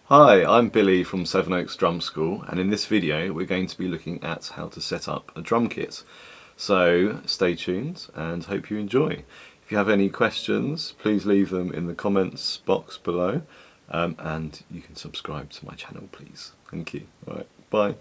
Hi, I'm Billy from Sevenoaks Drum School, and in this video we're going to be looking at how to set up a drum kit. So stay tuned and hope you enjoy. If you have any questions, please leave them in the comments box below, and you can subscribe to my channel, please. Thank you. All right, bye.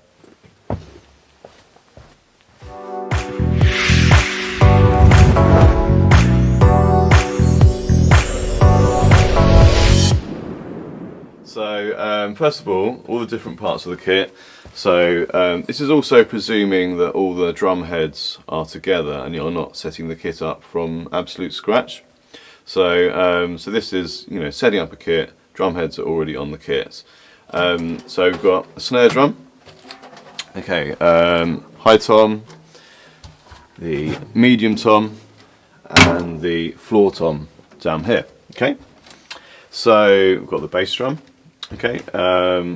So first of all the different parts of the kit. So this is also presuming that all the drum heads are together and you're not setting the kit up from absolute scratch. So this is, setting up a kit. Drum heads are already on the kit. So we've got a snare drum. Okay, high tom, the medium tom, and the floor tom down here. Okay. So we've got the bass drum. Okay,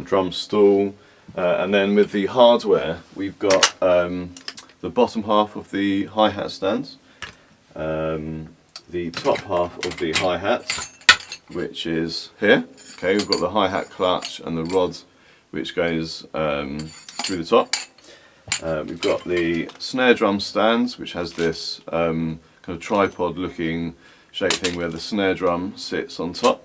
drum stool, and then with the hardware we've got the bottom half of the hi-hat stands, the top half of the hi-hat, which is here. Okay, we've got the hi-hat clutch and the rod which goes through the top. We've got the snare drum stands, which has this kind of tripod looking shape thing where the snare drum sits on top.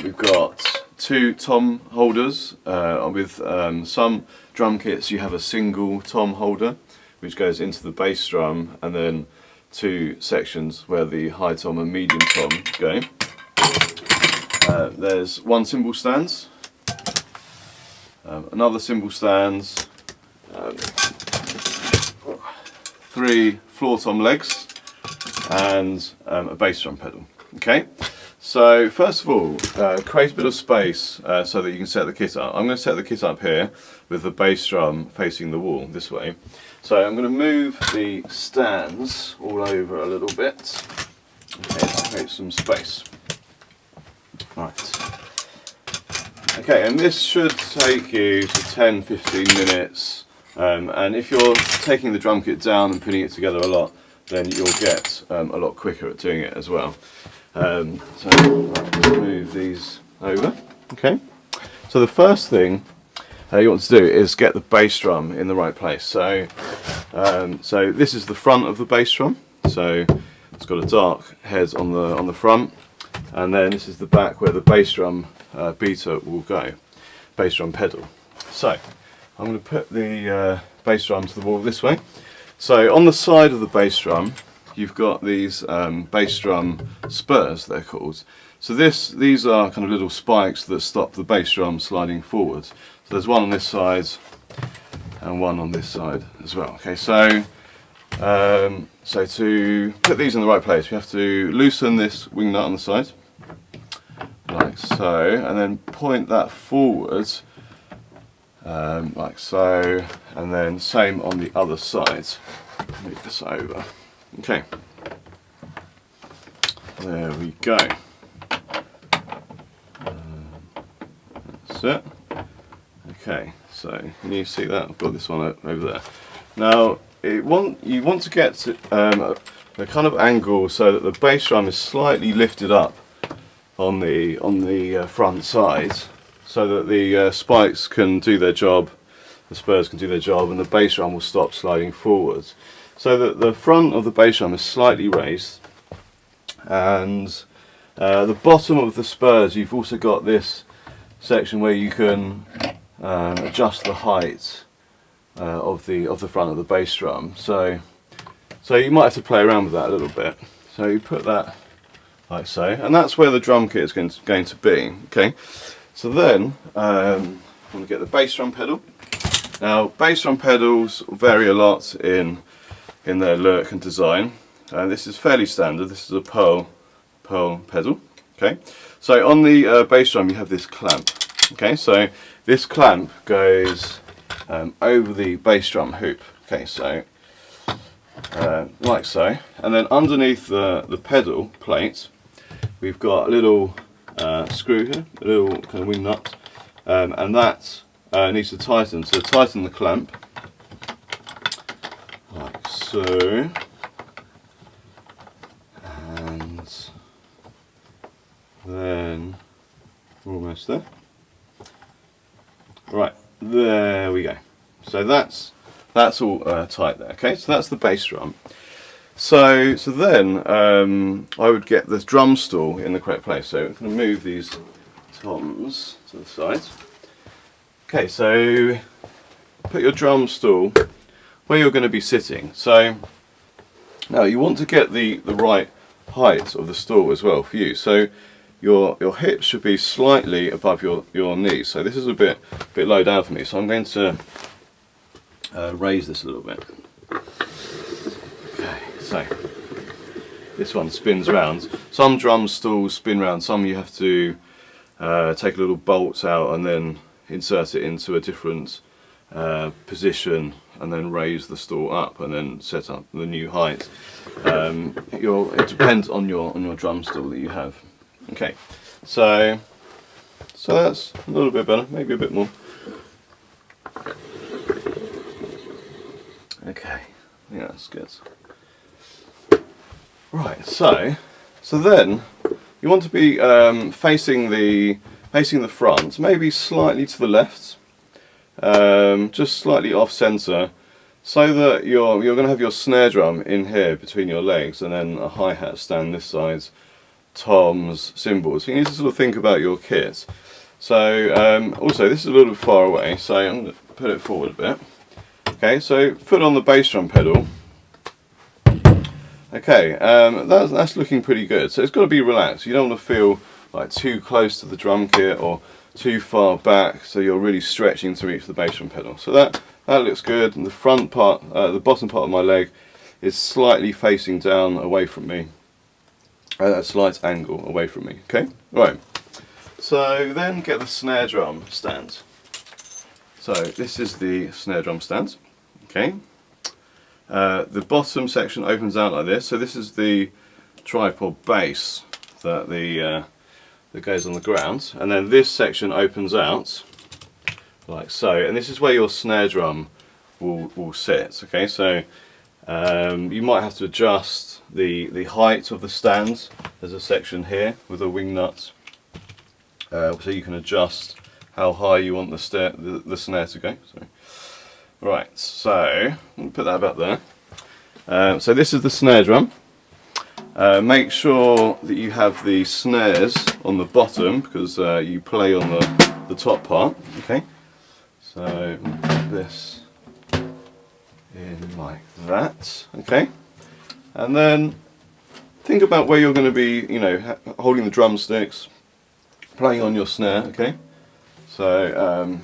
We've got two tom holders. With some drum kits you have a single tom holder which goes into the bass drum, and then two sections where the high tom and medium tom go. There's one cymbal stands, another cymbal stands, three floor tom legs, and a bass drum pedal. Okay. So first of all, create a bit of space so that you can set the kit up. I'm going to set the kit up here with the bass drum facing the wall this way. So I'm going to move the stands all over a little bit. Okay, to create some space. Right. Okay, and this should take you to 10-15 minutes. And if you're taking the drum kit down and putting it together a lot, then you'll get a lot quicker at doing it as well. So let's move these over. Okay. So the first thing you want to do is get the bass drum in the right place. So this is the front of the bass drum. So it's got a dark head on the front, and then this is the back where the bass drum beater will go, bass drum pedal. So I'm going to put the bass drum to the wall this way. So on the side of the bass drum you've got these bass drum spurs, they're called. So these are kind of little spikes that stop the bass drum sliding forward. So there's one on this side and one on this side as well. Okay, so to put these in the right place, we have to loosen this wing nut on the side, like so, and then point that forward, like so, and then same on the other side. Move this over. Okay, there we go. That's it. Okay, so can you see that? I've got this one over there. Now you want to get to, a kind of angle so that the bass drum is slightly lifted up on the front side, so that the spikes can do their job, the spurs can do their job, and the bass drum will stop sliding forwards. So that the front of the bass drum is slightly raised, and the bottom of the spurs, you've also got this section where you can adjust the height of the front of the bass drum. So you might have to play around with that a little bit. So you put that like so, and that's where the drum kit is going to be. Okay. So then I'm going to get the bass drum pedal. Now bass drum pedals vary a lot in their look and design. This is fairly standard. This is a pearl pedal. Okay, so on the bass drum you have this clamp. Okay, so this clamp goes over the bass drum hoop. Okay, so like so, and then underneath the pedal plate we've got a little screw here, a little kind of wing nut, and that needs to tighten. So tighten the clamp. Like so, and then we're almost there. Right, there we go. So that's all tight there. Okay, so that's the bass drum. So then I would get the drum stool in the correct place. So I'm going to move these toms to the sides. Okay, so put your drum stool where you're going to be sitting. So now you want to get the right height of the stool as well for you. So your hips should be slightly above your knees. So this is a bit low down for me. So I'm going to raise this a little bit. Okay, so this one spins around. Some drum stools spin round. Some you have to take a little bolt out and then insert it into a different position and then raise the stool up and then set up the new height. It depends on your drum stool that you have. Okay, so that's a little bit better, maybe a bit more. Okay, yeah, that's good. Right, so then you want to be facing the front, maybe slightly to the left, just slightly off centre, so that you're going to have your snare drum in here between your legs, and then a hi-hat stand this side, toms, cymbals. So you need to sort of think about your kit. So also this is a little bit far away, so I'm going to put it forward a bit. Okay, so foot on the bass drum pedal. Okay, that's looking pretty good. So it's got to be relaxed. You don't want to feel like too close to the drum kit or too far back, so you're really stretching to reach the bass drum pedal. So that looks good. And the front part, the bottom part of my leg is slightly facing down away from me, at a slight angle away from me. Okay, right. So then get the snare drum stand. So this is the snare drum stand. Okay. The bottom section opens out like this. So this is the tripod base that that goes on the ground, and then this section opens out like so, and this is where your snare drum will sit. Okay, so you might have to adjust the height of the stand. There's a section here with a wing nut, so you can adjust how high you want the snare to go. Sorry. Right, so I'll put that about there. So this is the snare drum. Make sure that you have the snares on the bottom, because you play on the top part. Okay, so put this in like that. Okay, and then think about where you're going to be, holding the drumsticks, playing on your snare. Okay, so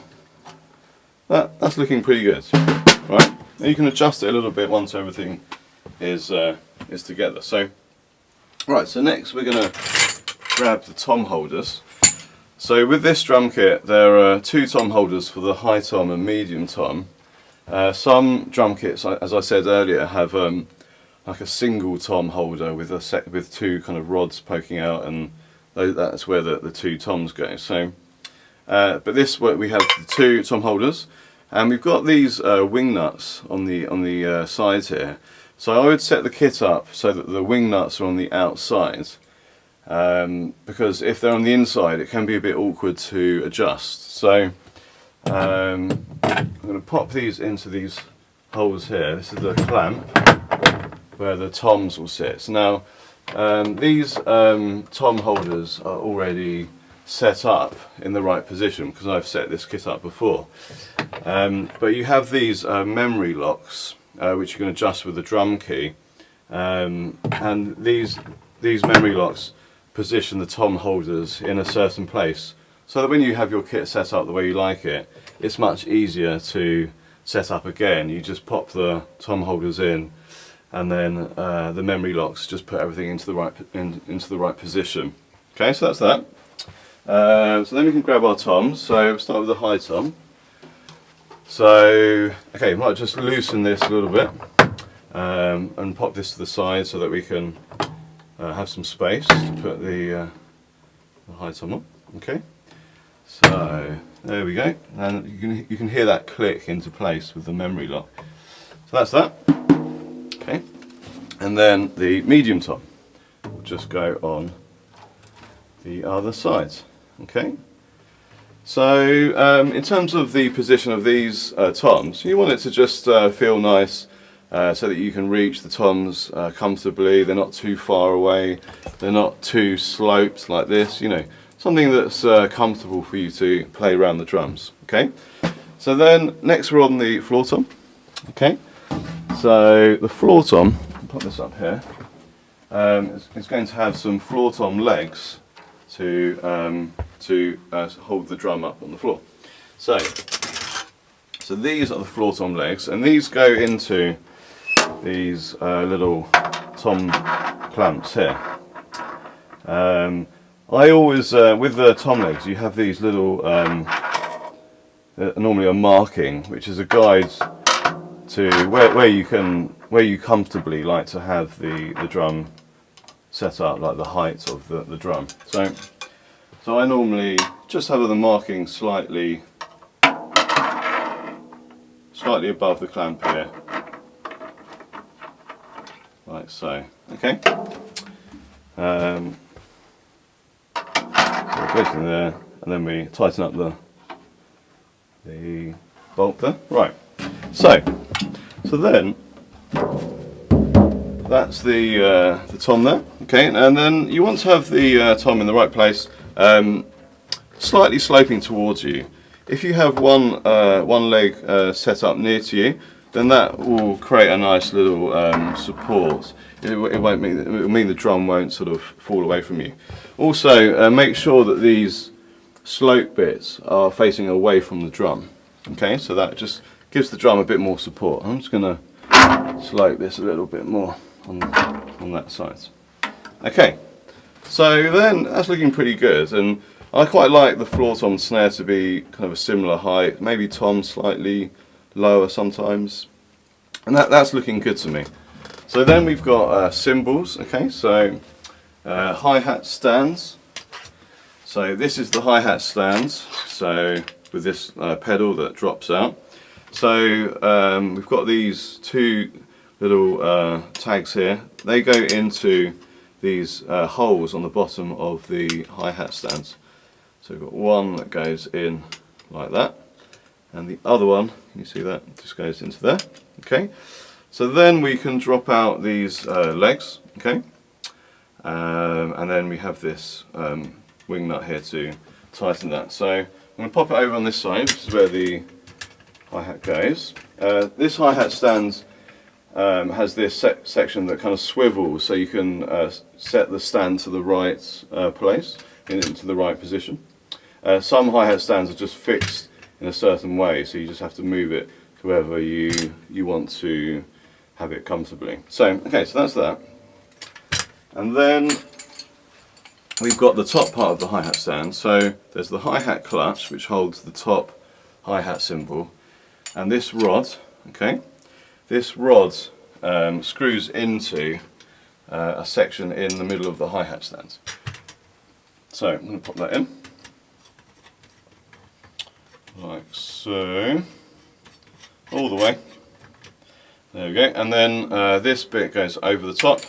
that's looking pretty good, right? And you can adjust it a little bit once everything is together. So, right. So next we're going to grab the tom holders. So with this drum kit, there are 2 tom holders for the high tom and medium tom. Some drum kits, as I said earlier, have like a single tom holder with with 2 kind of rods poking out, and that's where the 2 toms go. So. But this we have the 2 tom holders, and we've got these wing nuts on the sides here. So I would set the kit up so that the wing nuts are on the outside, because if they're on the inside, it can be a bit awkward to adjust. So I'm going to pop these into these holes here. This is the clamp where the toms will sit. So now these tom holders are already set up in the right position because I've set this kit up before, but you have these memory locks which you can adjust with the drum key, and these memory locks position the tom holders in a certain place, so that when you have your kit set up the way you like it, it's much easier to set up again. You just pop the tom holders in, and then the memory locks just put everything into the right position. Okay, so that's that. So then we can grab our toms. So we'll start with the high tom. So, okay, we might just loosen this a little bit and pop this to the side so that we can have some space to put the high tom on. Okay, so there we go, and you can hear that click into place with the memory lock. So that's that. Okay, and then the medium tom will just go on the other side. Okay, So in terms of the position of these toms, you want it to just feel nice so that you can reach the toms comfortably. They're not too far away, they're not too sloped like this, you know, something that's comfortable for you to play around the drums. Okay, so then next we're on the floor tom. Okay, so the floor tom, I'll put this up here, it's going to have some floor tom legs to hold the drum up on the floor. So these are the floor tom legs, and these go into these little tom clamps here. I always, with the tom legs, you have these little, normally a marking, which is a guide to where you comfortably like to have the drum set up, like the height of the drum. So I normally just have the marking slightly above the clamp here, like so. Okay. So it goes in there, and then we tighten up the bolt there. Right. So then that's the tom there. Okay, and then you want to have the tom in the right place, slightly sloping towards you. If you have one leg set up near to you, then that will create a nice little support. It will mean the drum won't sort of fall away from you. Also, make sure that these slope bits are facing away from the drum. Okay, so that just gives the drum a bit more support. I'm just going to slope this a little bit more on that side. Okay, so then that's looking pretty good, and I quite like the floor tom snare to be kind of a similar height, maybe tom slightly lower sometimes, and that's looking good to me. So then we've got cymbals. Okay, so hi-hat stands. So this is the hi-hat stands, so with this pedal that drops out. So we've got these two little tags here. They go into these holes on the bottom of the hi-hat stands. So we've got one that goes in like that, and the other one, can you see that, just goes into there. Okay, so then we can drop out these legs. Okay, and then we have this wing nut here to tighten that. So I'm going to pop it over on this side, which is where the hi-hat goes. This hi-hat stand has this section that kind of swivels, so you can set the stand to the right place, into the right position. Some hi-hat stands are just fixed in a certain way, so you just have to move it to wherever you want to have it comfortably. So, okay, so that's that. And then we've got the top part of the hi-hat stand. So there's the hi-hat clutch, which holds the top hi-hat cymbal, and this rod, okay, this rod screws into a section in the middle of the hi-hat stand. So I'm going to pop that in, like so, all the way. There we go, and then this bit goes over the top,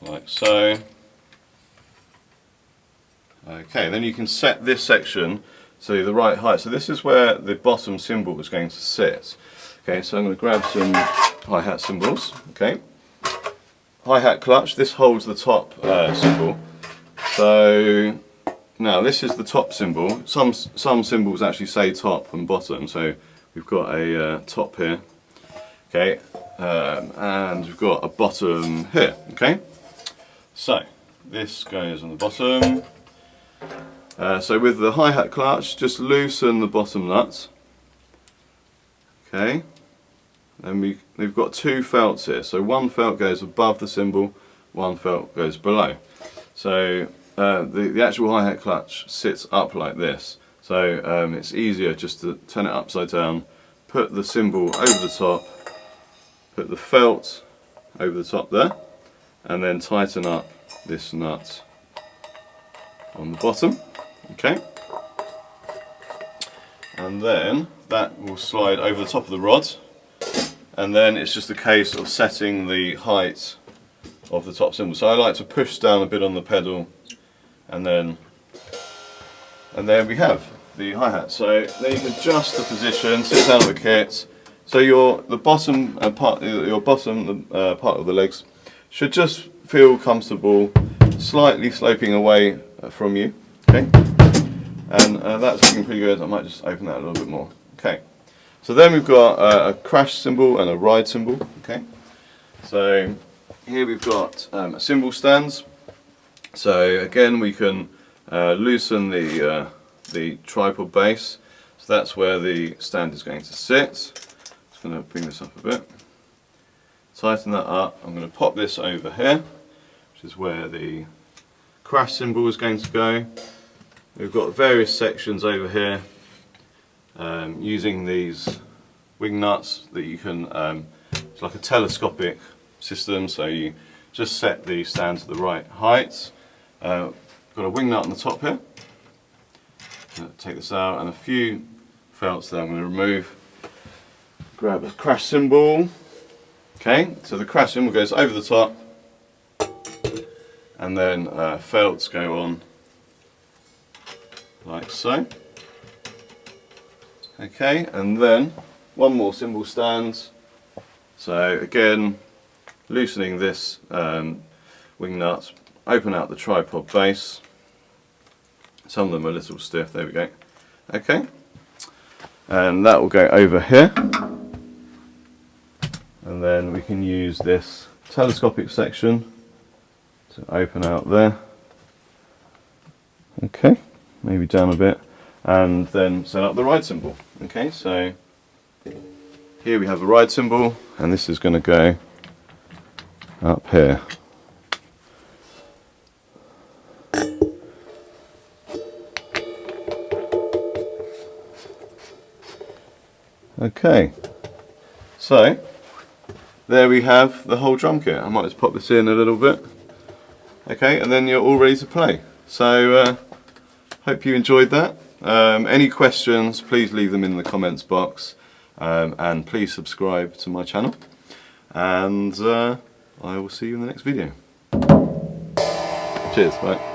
like so. Okay, then you can set this section to the right height. So this is where the bottom cymbal is going to sit. Okay, so I'm going to grab some hi-hat cymbals. Okay, hi-hat clutch. This holds the top cymbal. So now this is the top cymbal. Some cymbals actually say top and bottom. So we've got a top here. Okay, and we've got a bottom here. Okay, so this goes on the bottom. So with the hi-hat clutch, just loosen the bottom nut. Okay, and we've got two felts here. So one felt goes above the cymbal, one felt goes below. So the actual hi-hat clutch sits up like this. So it's easier just to turn it upside down, put the cymbal over the top, put the felt over the top there, and then tighten up this nut on the bottom. Okay, and then that will slide over the top of the rod, and then it's just a case of setting the height of the top cymbal. So I like to push down a bit on the pedal and then And there we have the hi-hat. So then you can adjust the position, sit down with the kit. So the bottom part of the legs should just feel comfortable, slightly sloping away from you. Okay, and that's looking pretty good. I might just open that a little bit more. Okay, so then we've got a crash cymbal and a ride cymbal. Okay, so here we've got cymbal stands. So again, we can loosen the tripod base. So that's where the stand is going to sit. Just going to bring this up a bit. Tighten that up. I'm going to pop this over here, which is where the crash cymbal is going to go. We've got various sections over here using these wing nuts that you can, it's like a telescopic system, so you just set the stand to the right height. Got a wing nut on the top here. Take this out, and a few felts that I'm going to remove. Grab a crash cymbal. Okay, so the crash cymbal goes over the top, and then felts go on like so. Okay, and then one more cymbal stand. So again, loosening this wing nut, open out the tripod base. Some of them are a little stiff, there we go. Okay, and that will go over here. And then we can use this telescopic section to open out there. Okay, maybe down a bit, and then set up the ride cymbal. Okay, so here we have a ride cymbal, and this is going to go up here. Okay, so there we have the whole drum kit. I might just pop this in a little bit. Okay, and then you're all ready to play. So hope you enjoyed that. Any questions, please leave them in the comments box, and please subscribe to my channel, and I will see you in the next video. Cheers, bye.